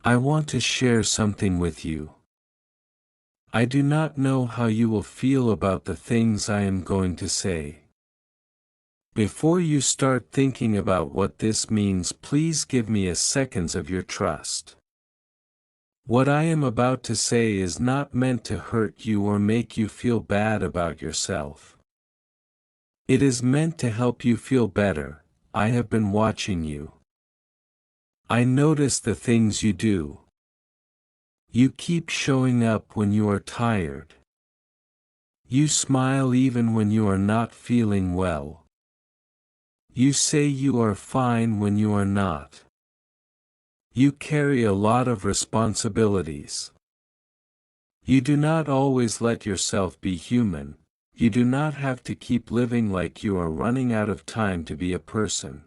I want to share something with you. I do not know how you will feel about the things I am going to say. Before you start thinking about what this means, please give me a second of your trust. What I am about to say is not meant to hurt you or make you feel bad about yourself. It is meant to help you feel better. I have been watching you. I notice the things you do. You keep showing up when you are tired. You smile even when you are not feeling well. You say you are fine when you are not. You carry a lot of responsibilities. You do not always let yourself be human. You do not have to keep living like you are running out of time to be a person.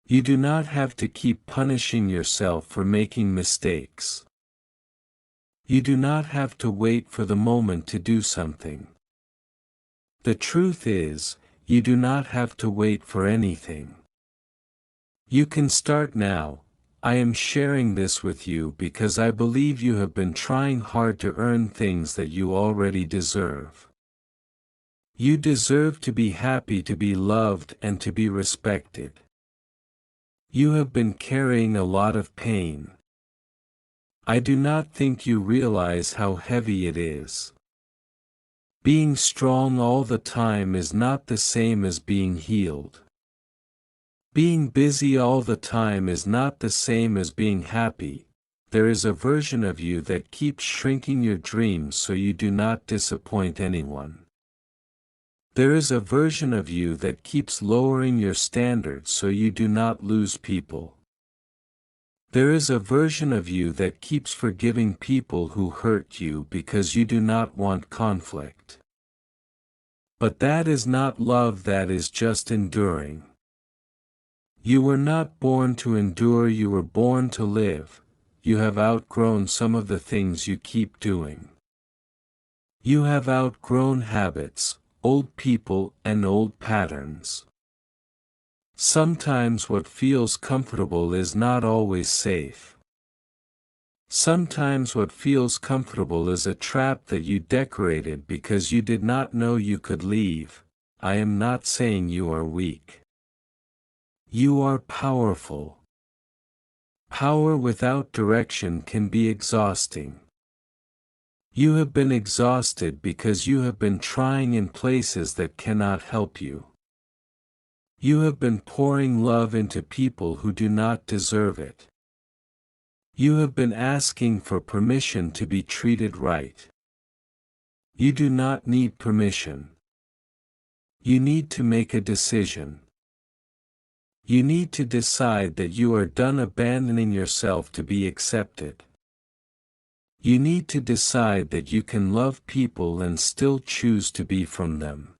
You do not have to keep punishing yourself for making mistakes. You do not have to wait for the moment to do something. The truth is, you do not have to wait for anything. You can start now. I am sharing this with you because I believe you have been trying hard to earn things that you already deserve. You deserve to be happy, to be loved, and to be respected. You have been carrying a lot of pain. I do not think you realize how heavy it is. Being strong all the time is not the same as being healed. Being busy all the time is not the same as being happy. There is a version of you that keeps shrinking your dreams so you do not disappoint anyone. There is a version of you that keeps lowering your standards so you do not lose people. There is a version of you that keeps forgiving people who hurt you because you do not want conflict. But that is not love, that is just enduring. You were not born to endure, you were born to live. You have outgrown some of the things you keep doing. You have outgrown habits, old people, and old patterns. Sometimes what feels comfortable is not always safe. Sometimes what feels comfortable is a trap that you decorated because you did not know you could leave. I am not saying you are weak. You are powerful. Power without direction can be exhausting. You have been exhausted because you have been trying in places that cannot help you. You have been pouring love into people who do not deserve it. You have been asking for permission to be treated right. You do not need permission. You need to make a decision. You need to decide that you are done abandoning yourself to be accepted. You need to decide that you can love people and still choose to be from them.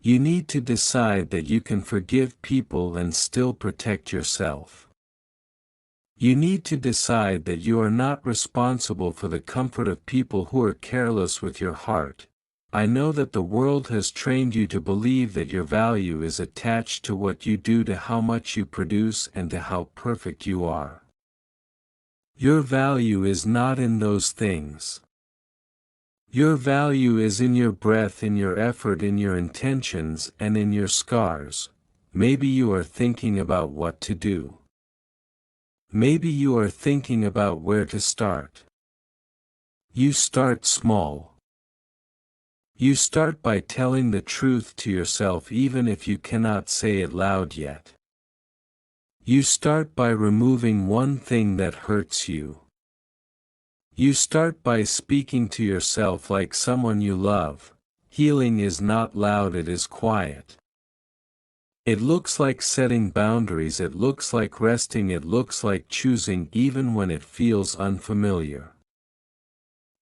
You need to decide that you can forgive people and still protect yourself. You need to decide that you are not responsible for the comfort of people who are careless with your heart. I know that the world has trained you to believe that your value is attached to what you do, to how much you produce, and to how perfect you are. Your value is not in those things. Your value is in your breath, in your effort, in your intentions, and in your scars. Maybe you are thinking about what to do. Maybe you are thinking about where to start. You start small. You start by telling the truth to yourself even if you cannot say it loud yet. You start by removing one thing that hurts you. You start by speaking to yourself like someone you love. Healing is not loud, it is quiet. It looks like setting boundaries, it looks like resting, it looks like choosing even when it feels unfamiliar.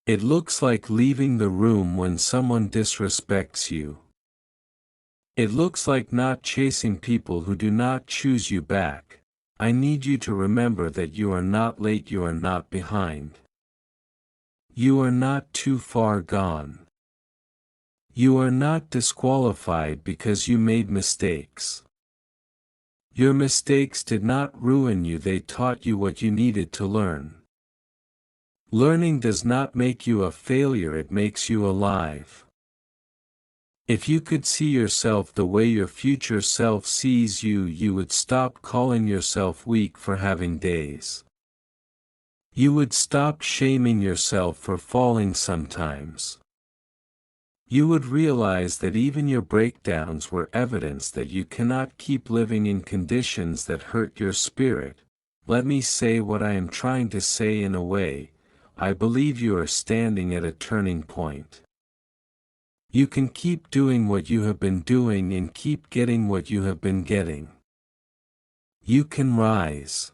It looks like leaving the room when someone disrespects you. It looks like not chasing people who do not choose you back. I need you to remember that you are not late, you are not behind. You are not too far gone. You are not disqualified because you made mistakes. Your mistakes did not ruin you, they taught you what you needed to learn. Learning does not make you a failure, it makes you alive. If you could see yourself the way your future self sees you, you would stop calling yourself weak for having days. You would stop shaming yourself for falling sometimes. You would realize that even your breakdowns were evidence that you cannot keep living in conditions that hurt your spirit. Let me say what I am trying to say in a way. I believe you are standing at a turning point. You can keep doing what you have been doing and keep getting what you have been getting. You can rise.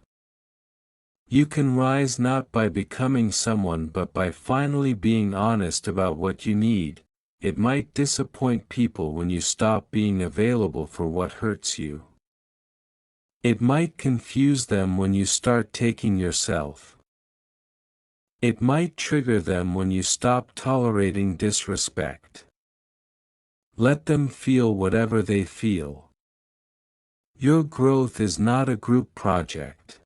You can rise not by becoming someone but by finally being honest about what you need. It might disappoint people when you stop being available for what hurts you. It might confuse them when you start taking yourself. It might trigger them when you stop tolerating disrespect. Let them feel whatever they feel. Your growth is not a group project.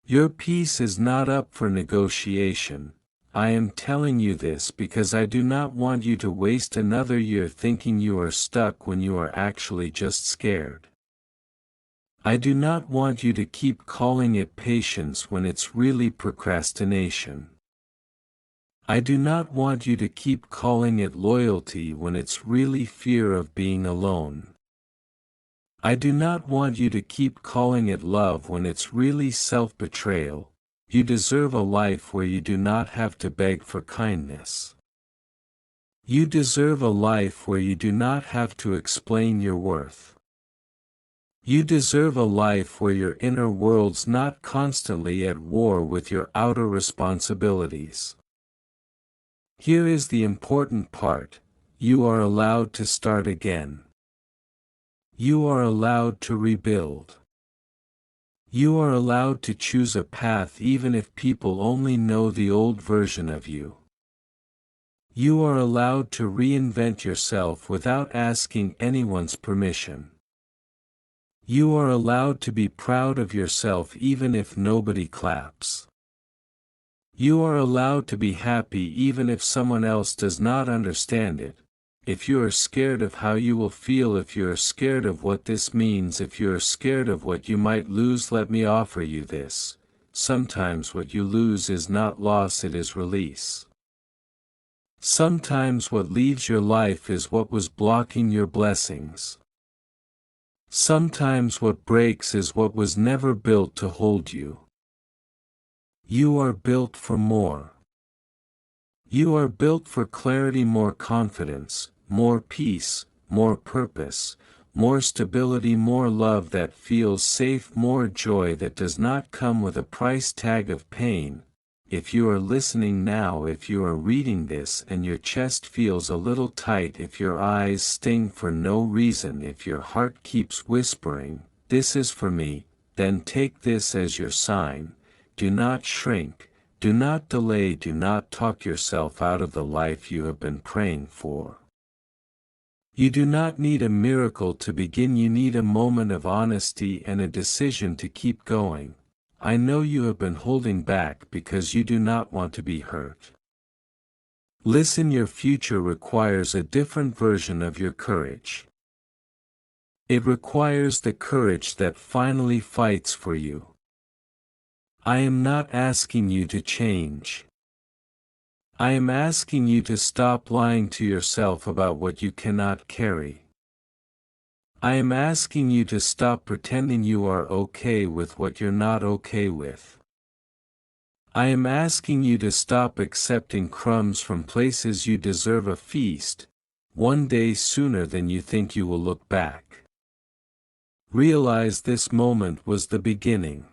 Your peace is not up for negotiation. I am telling you this because I do not want you to waste another year thinking you are stuck when you are actually just scared. I do not want you to keep calling it patience when it's really procrastination. I do not want you to keep calling it loyalty when it's really fear of being alone. I do not want you to keep calling it love when it's really self-betrayal. You deserve a life where you do not have to beg for kindness. You deserve a life where you do not have to explain your worth. You deserve a life where your inner world's not constantly at war with your outer responsibilities. Here is the important part: you are allowed to start again. You are allowed to rebuild. You are allowed to choose a path even if people only know the old version of you. You are allowed to reinvent yourself without asking anyone's permission. You are allowed to be proud of yourself even if nobody claps. You are allowed to be happy even if someone else does not understand it. If you are scared of how you will feel, if you are scared of what this means, if you are scared of what you might lose, let me offer you this. Sometimes what you lose is not loss, it is release. Sometimes what leaves your life is what was blocking your blessings. Sometimes what breaks is what was never built to hold you. You are built for more. You are built for clarity, more confidence, more peace, more purpose, more stability, more love that feels safe, more joy that does not come with a price tag of pain. If you are listening now, if you are reading this and your chest feels a little tight, if your eyes sting for no reason, if your heart keeps whispering, "This is for me," then take this as your sign. Do not shrink, do not delay, do not talk yourself out of the life you have been praying for. You do not need a miracle to begin, you need a moment of honesty and a decision to keep going. I know you have been holding back because you do not want to be hurt. Listen, your future requires a different version of your courage. It requires the courage that finally fights for you. I am not asking you to change. I am asking you to stop lying to yourself about what you cannot carry. I am asking you to stop pretending you are okay with what you're not okay with. I am asking you to stop accepting crumbs from places you deserve a feast, one day sooner than you think you will look back. Realize this moment was the beginning.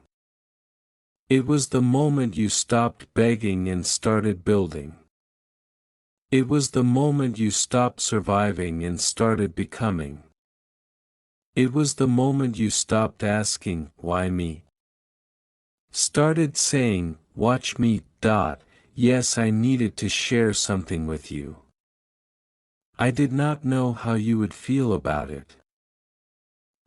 It was the moment you stopped begging and started building. It was the moment you stopped surviving and started becoming. It was the moment you stopped asking, "Why me?" Started saying, "Watch me." Yes, I needed to share something with you. I did not know how you would feel about it.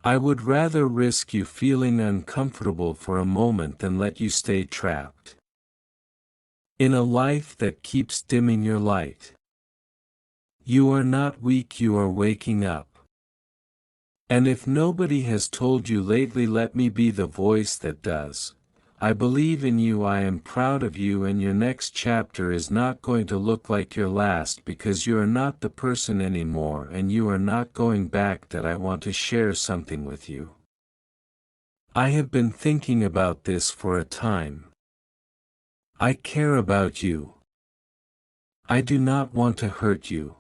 I would rather risk you feeling uncomfortable for a moment than let you stay trapped in a life that keeps dimming your light. You are not weak, you are waking up. And if nobody has told you lately, let me be the voice that does. I believe in you, I am proud of you, and your next chapter is not going to look like your last, because you are not the person anymore and you are not going back. That I want to share something with you. I have been thinking about this for a time. I care about you. I do not want to hurt you.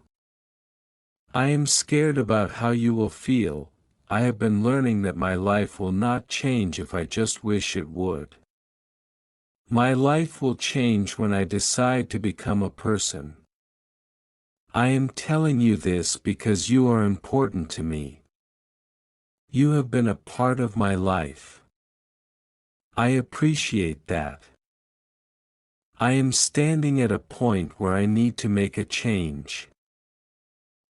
I am scared about how you will feel. I have been learning that my life will not change if I just wish it would. My life will change when I decide to become a person. I am telling you this because you are important to me. You have been a part of my life. I appreciate that. I am standing at a point where I need to make a change.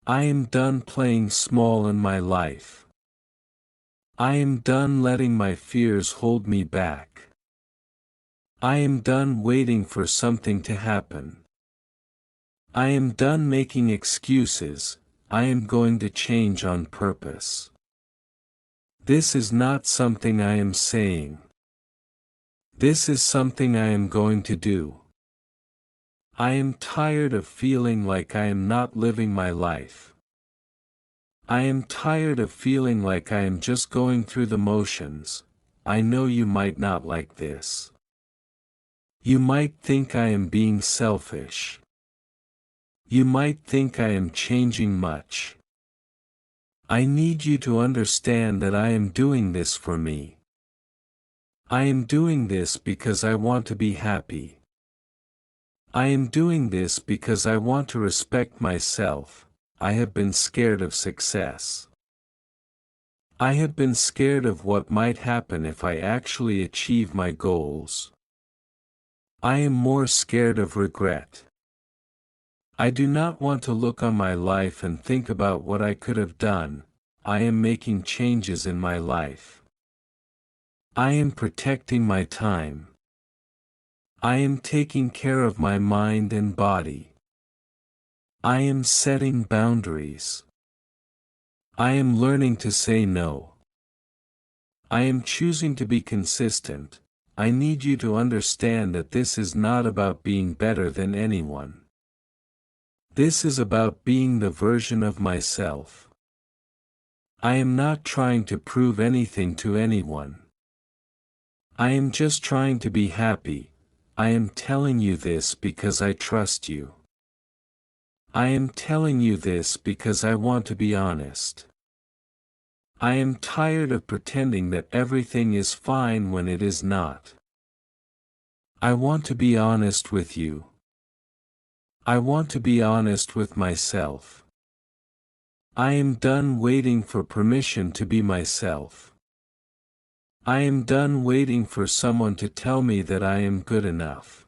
I am done playing small in my life. I am done letting my fears hold me back. I am done waiting for something to happen. I am done making excuses. I am going to change on purpose. This is not something I am saying. This is something I am going to do. I am tired of feeling like I am not living my life. I am tired of feeling like I am just going through the motions. I know you might not like this. You might think I am being selfish. You might think I am changing much. I need you to understand that I am doing this for me. I am doing this because I want to be happy. I am doing this because I want to respect myself. I have been scared of success. I have been scared of what might happen if I actually achieve my goals. I am more scared of regret. I do not want to look on my life and think about what I could have done. I am making changes in my life. I am protecting my time. I am taking care of my mind and body. I am setting boundaries. I am learning to say no. I am choosing to be consistent. I need you to understand that this is not about being better than anyone. This is about being the version of myself. I am not trying to prove anything to anyone. I am just trying to be happy. I am telling you this because I trust you. I am telling you this because I want to be honest. I am tired of pretending that everything is fine when it is not. I want to be honest with you. I want to be honest with myself. I am done waiting for permission to be myself. I am done waiting for someone to tell me that I am good enough.